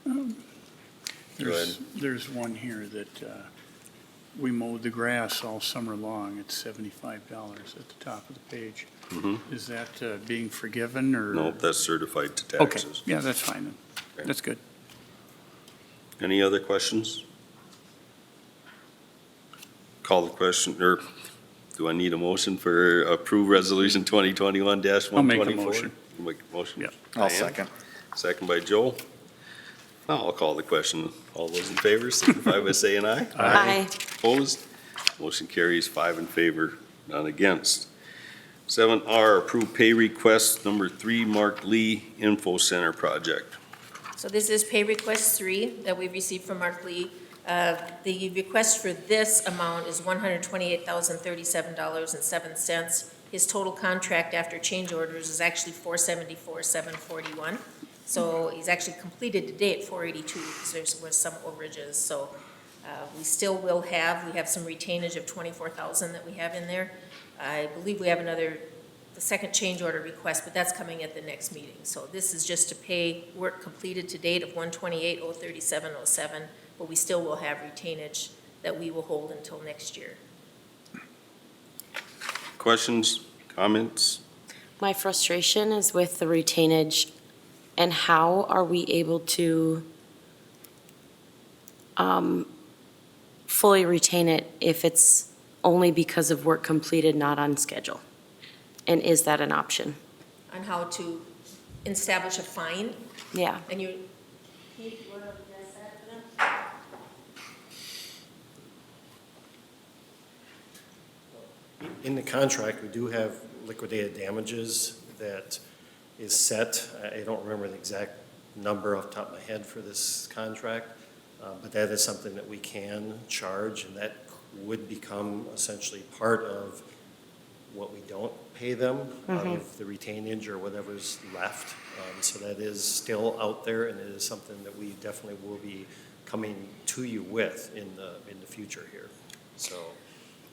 Go ahead. There's one here that we mowed the grass all summer long. It's $75 at the top of the page. Mhm. Is that being forgiven or? Nope, that's certified to Okay, taxes. yeah, that's fine then. Okay. That's good. Any other questions? Call the question, or do I need a motion for approve resolution 2021-124? I'll make a motion. Make a motion? Yeah. I'll Diane? second. Second by Joel. Now I'll call the question. All those in favor signify by saying aye. Aye. Opposed? Motion carries 5 in favor, none against. 7R, approve pay request number 3, Mark Lee Info Center project. So this is pay request 3 that we received from Mark Lee. The request for this amount is $128,037.07. His total contract after change orders is actually $474,741. So he's actually completed to date 482 because there was some overages. So we still will have, we have some retainage of 24,000 that we have in there. I believe we have the second change order request, but that's coming at the next meeting. So this is just to pay work completed to date of $128,037.07, but we still will have retainage that we will hold until next year. Questions, comments? My frustration is with the retainage, and how are we able to fully retain it if it's only because of work completed, not on schedule? And is that an option? On how to establish a fine, Yeah. and you want to address that for them? In the contract, we do have liquidated damages that is set. I don't remember the exact number off the top of my head for this contract, but that is something that we can charge, and that would become essentially part of what we don't pay them out of the retainage or whatever's left. So that is still out there, and it is something that we definitely will be coming to you with in the future here. So.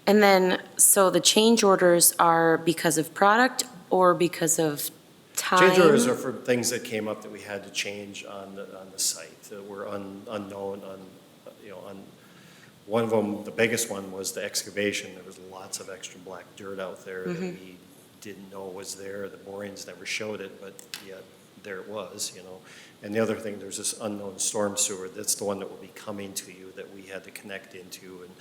And then, so the change orders are because of product or because of time? Change orders are for things that came up that we had to change on the site that were unknown, one of them, the biggest one, was the excavation. There was lots of extra black dirt out there that we didn't know was there. The borings never showed it, but yet there it was, And the other thing, there's this unknown storm sewer. That's the one that will be coming to you that we had to connect into, and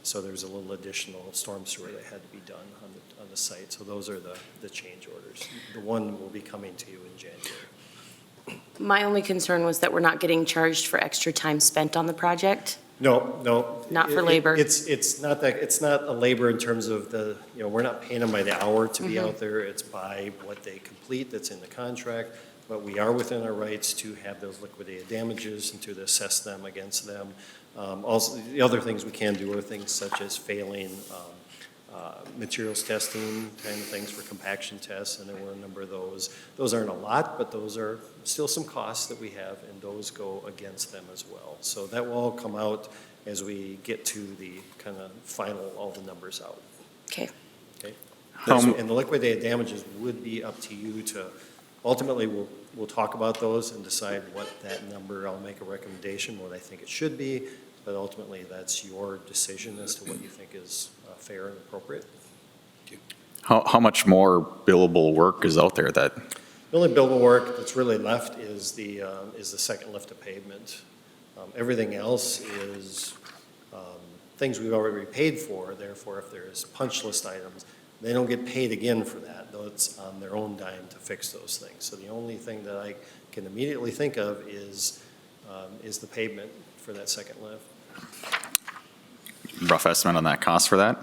so there's a little additional storm sewer that had to be done on the site. So those are the change orders. The one will be coming to you in January. My only concern was that we're not getting charged for extra time spent on the project. No. Not for labor. It's not that, it's not a labor in terms of we're not paying them by the hour to be out there. It's by what they complete that's in the contract. but we are within our rights to have those liquidated damages and to assess them against them. Also, the other things we can do are things such as failing materials testing, kind of things for compaction tests, and there were a number of those. Those aren't a lot, but those are still some costs that we have, and those go against them as well. So that will all come out as we get to the kind of final, all the numbers out. Okay. Okay? How m- And the liquidated damages would be up to you to, ultimately, we'll talk about those and decide what that number, I'll make a recommendation, what I think it should be, but ultimately, that's your decision as to what you think is fair and appropriate. How much more billable work is out there that, The only billable work that's really left is the second lift of pavement. Everything else is things we've already paid for, therefore, if there's punch list items, they don't get paid again for that, though it's on their own dime to fix those things. So the only thing that I can immediately think of is the pavement for that second lift. rough estimate on that cost for that?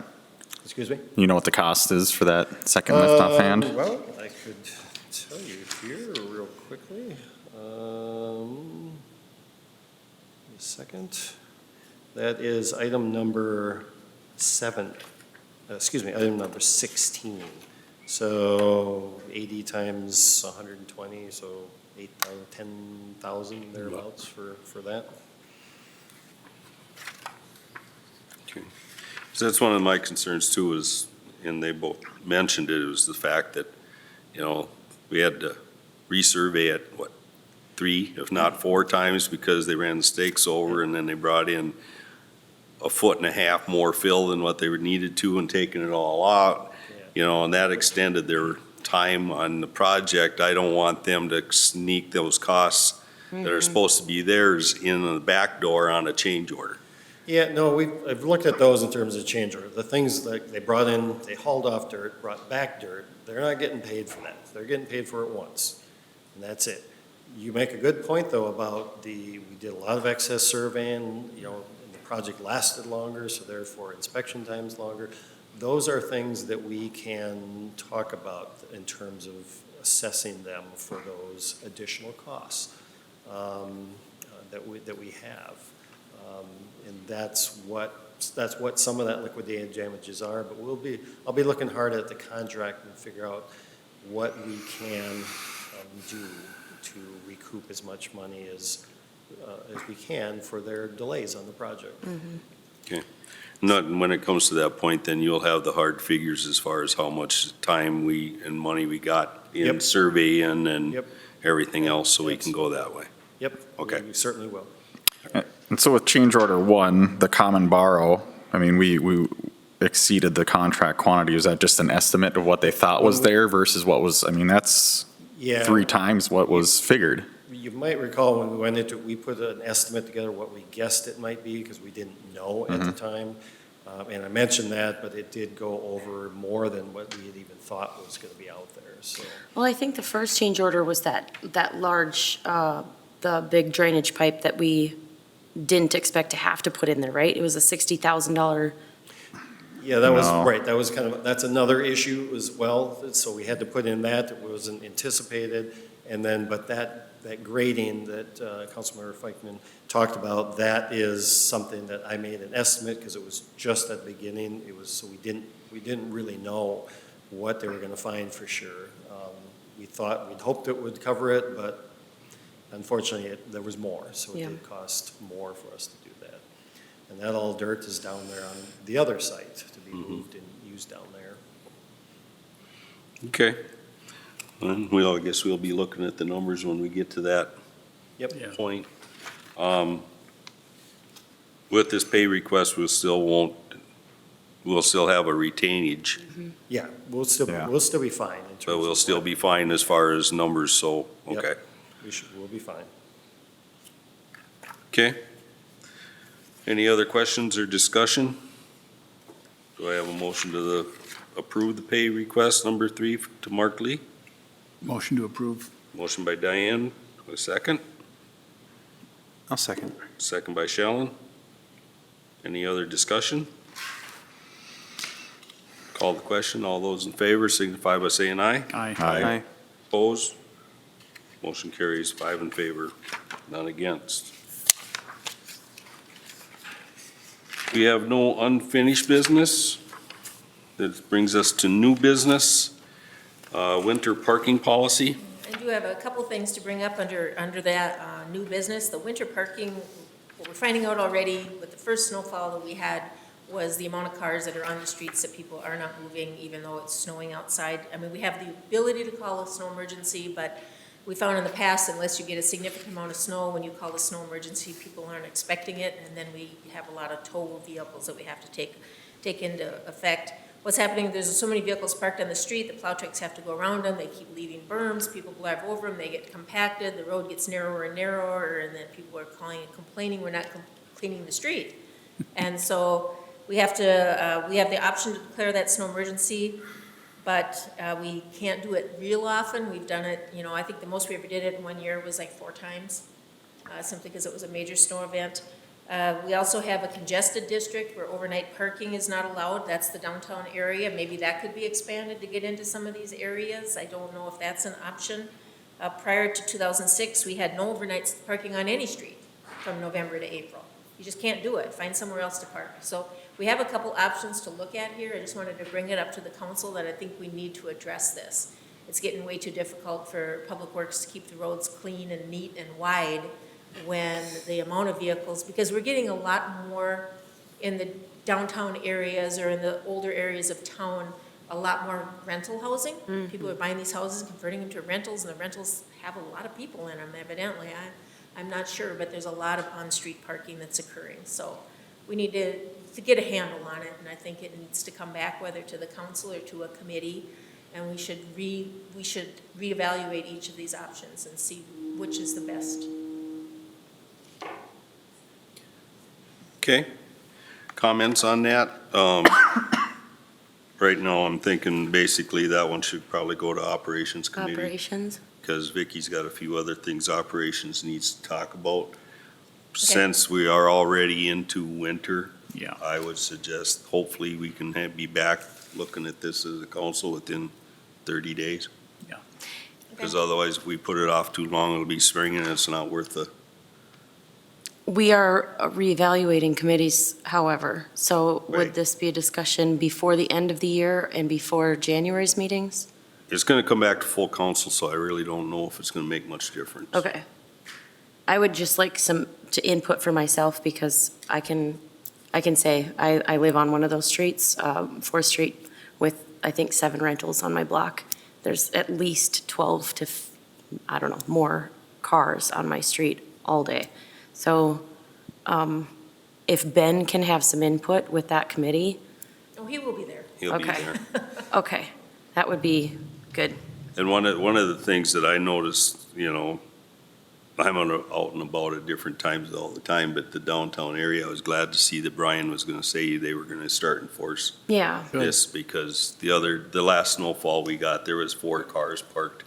Excuse me? You know what the cost is for that second lift offhand? Well, I could tell you here real quickly. A second. That is item number 7, item number 16. So 80 times 120, so 8,000, 10,000 thereabouts for that. So that's one of my concerns too is, and they both mentioned it, was the fact that, we had to resurvey it, 3, if not 4 times because they ran the stakes over and then they brought in 1.5 foot more fill than what they needed to and taking it all out, and that extended their time on the project. I don't want them to sneak those costs that are supposed to be theirs in the back door on a change order. Yeah, no, I've looked at those in terms of change order. The things that they brought in, they hauled off dirt, brought back dirt, they're not getting paid for that. They're getting paid for it once, and that's it. You make a good point, though, about we did a lot of excess surveying, and the project lasted longer, so therefore inspection time's longer. Those are things that we can talk about in terms of assessing them for those additional costs that we have. And that's what some of that liquidated damages are, but I'll be looking hard at the contract and figure out what we can do to recoup as much money as we can for their delays on the project. Okay. When it comes to that point, then you'll have the hard figures as far as how much time and money we got in Yep. surveying and Yep. everything else, so we can go that way. Yep. Okay. We certainly will. And so with change order 1, the common borrow, I mean, we exceeded the contract quantity. Is that just an estimate of what they thought was there versus what was, I mean, that's Yeah. 3 times what was figured. You might recall when we went into it, we put an estimate together what we guessed it might be because we didn't know at the time. And I mentioned that, but it did go over more than what we had even thought was going to be out there, so. Well, I think the first change order was that large, the big drainage pipe that we didn't expect to have to put in there, right? It was a $60,000. Yeah, that was, No. right, that was that's another issue as well, so we had to put in that, it wasn't anticipated, and then, but that grading that Councilmember Feichman talked about, that is something that I made an estimate, because it was just at the beginning, so we didn't really know what they were gonna find for sure. We'd hoped it would cover it, but unfortunately, there was more, so it Yeah. did cost more for us to do that. And that all dirt is down there on the other site to be moved and used down there. Okay. Well, I guess we'll be looking at the numbers when we get to that Yep. Yeah. point. With this pay request, we'll still have a retainage, Yeah, we'll still be fine in terms but we'll of still what- be fine as far as numbers, so, Yep. okay. We'll be fine. Okay. Any other questions or discussion? Do I have a motion to approve the pay request number 3 to Mark Lee? Motion to approve. Motion by Diane, a second. I'll second. Second by Shellen. Any other discussion? Call the question. All those in favor signify by saying aye. Aye. Aye. Opposed? Motion carries 5 in favor, none against. We have no unfinished business. That brings us to new business, winter parking policy. I do have a couple things to bring up under that new business. The winter parking, what we're finding out already with the first snowfall that we had was the amount of cars that are on the streets that people are not moving even though it's snowing outside. I mean, we have the ability to call a snow emergency, but we found in the past, unless you get a significant amount of snow, when you call the snow emergency, people aren't expecting it, and then we have a lot of tow vehicles that we have to take into effect. What's happening, there's so many vehicles parked on the street, the plow trucks have to go around them, they keep leaving berms, people drive over them, they get compacted, the road gets narrower and narrower, and then people are calling and complaining we're not cleaning the street. And so we have the option to declare that snow emergency, but we can't do it real often. We've done it, I think the most we ever did it in 1 year was like 4 times, simply because it was a major snow event. We also have a congested district where overnight parking is not allowed. That's the downtown area. Maybe that could be expanded to get into some of these areas. I don't know if that's an option. Prior to 2006, we had no overnight parking on any street from November to April. You just can't do it. Find somewhere else to park. So we have a couple options to look at here. I just wanted to bring it up to the council that I think we need to address this. It's getting way too difficult for Public Works to keep the roads clean and neat and wide when the amount of vehicles, because we're getting a lot more in the downtown areas or in the older areas of town, a lot more rental housing. Mm-hmm. People are buying these houses and converting them to rentals, and the rentals have a lot of people in them, evidently. I'm not sure, but there's a lot of on-street parking that's occurring. So we need to get a handle on it, and I think it needs to come back whether to the council or to a committee, and we should reevaluate each of these options and see which is the best. Okay, comments on that? Right now, I'm thinking basically that one should probably go to Operations Committee. Operations? Because Vicky's got a few other things Operations needs to talk about. Since we are already into winter, Yeah. I would suggest hopefully we can be back looking at this as a council within 30 days. Yeah. Because otherwise, if we put it off too long, it'll be spring and it's not worth the. We are reevaluating committees, however, so Right. would this be a discussion before the end of the year and before January's meetings? It's gonna come back to full council, so I really don't know if it's gonna make much difference. Okay. I would just like some input for myself because I can say I live on one of those streets, 4th Street, with I think 7 rentals on my block. There's at least 12 to, I don't know, more cars on my street all day. So if Ben can have some input with that committee, Oh, he will be there. He'll be Okay. there. okay, that would be good. And one of the things that I noticed, I'm out and about at different times all the time, but the downtown area, I was glad to see that Brian was gonna say they were gonna start enforce Yeah, this, because the last snowfall we got, there was 4 cars parked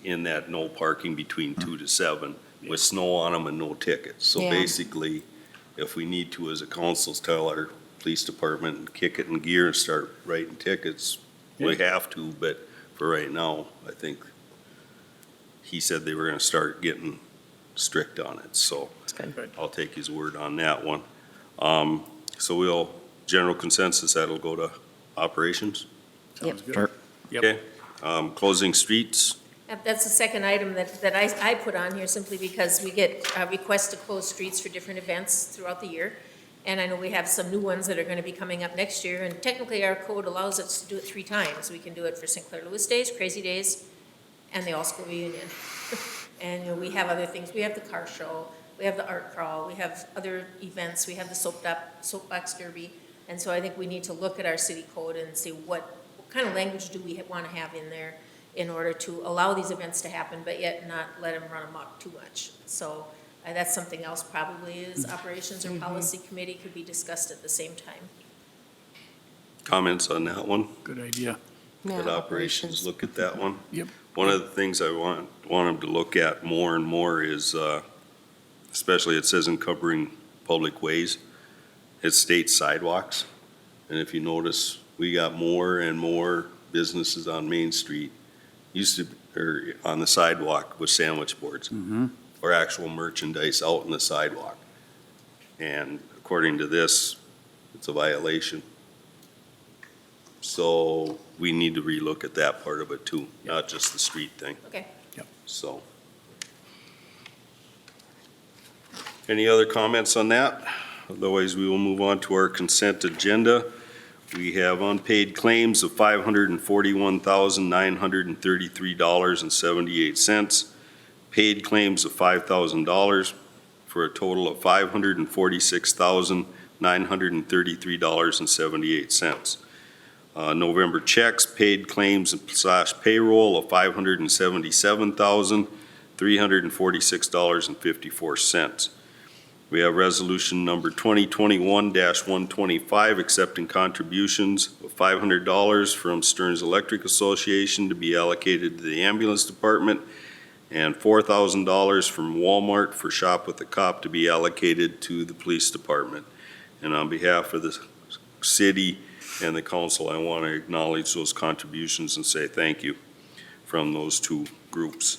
in that no parking between 2 to 7 with snow on them and no tickets. So Yeah. basically, if we need to as a council, tell our police department and kick it in gear and start writing tickets, we have to, but for right now, I think he said they were gonna start getting strict on it, so that's good. I'll take his word on that one. So general consensus, that'll go to operations, Sounds good. Sure. Yep. okay? Closing streets, That's the second item that I put on here simply because we get requests to close streets for different events throughout the year. And I know we have some new ones that are going to be coming up next year. And technically, our code allows us to do it 3 times. We can do it for St. Clair Lewis Days, Crazy Days, and the All-School Reunion. And we have other things. We have the car show. We have the art crawl. We have other events. We have the soapbox derby. And so I think we need to look at our city code and see what kind of language do we want to have in there in order to allow these events to happen, but yet not let them run amok too much. So that's something else probably is operations or policy committee could be discussed at the same time. comments on that one? Good idea. Yeah, Let operations look at that one. Yep. One of the things I want them to look at more and more is, especially it says in covering public ways, it states sidewalks. And if you notice, we got more and more businesses on Main Street. or on the sidewalk with sandwich boards. Or actual merchandise out in the sidewalk. And according to this, it's a violation. So we need to relook at that part of it too, not just the street thing, Okay. so. Any other comments on that? Otherwise, we will move on to our consent agenda. We have unpaid claims of $541,933.78. Paid claims of $5,000 for a total of $546,933.78. November checks, paid claims / payroll of $577,346.54. We have resolution number 2021-125, accepting contributions of $500 from Stearns Electric Association to be allocated to the ambulance department, and $4,000 from Walmart for Shop with a Cop to be allocated to the police department. And on behalf of the city and the council, I want to acknowledge those contributions and say thank you from those two groups.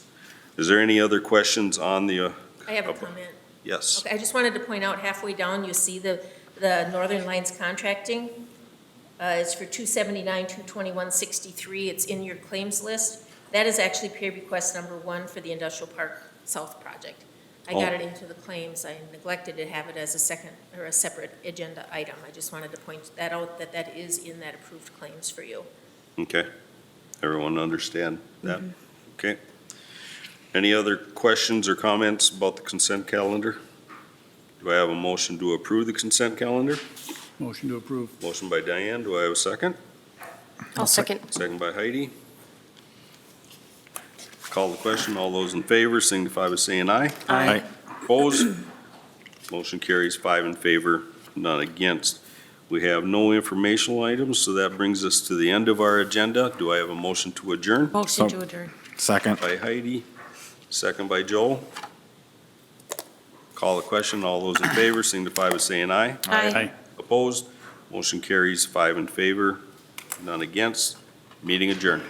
Is there any other questions on the? I have a comment. Yes. Okay, I just wanted to point out halfway down, you see the Northern Lines contracting. It's for 279-221-63. It's in your claims list. That is actually pay request number 1 for the Industrial Park South project. I got it into the claims. I neglected to have it as a second or a separate agenda item. I just wanted to point that out, that is in that approved claims for you. Okay. Everyone understand that? Okay. Any other questions or comments about the consent calendar? Do I have a motion to approve the consent calendar? Motion to approve. Motion by Diane. Do I have a second? I'll second. Second by Heidi. Call the question. All those in favor signify by saying aye. Aye. Opposed? Motion carries 5 in favor, none against. We have no informational items, so that brings us to the end of our agenda. Do I have a motion to adjourn? Motion to adjourn. Second. By Heidi, second by Joel. Call the question. All those in favor signify by saying aye. Aye. Opposed? Motion carries 5 in favor, none against. Meeting adjourned.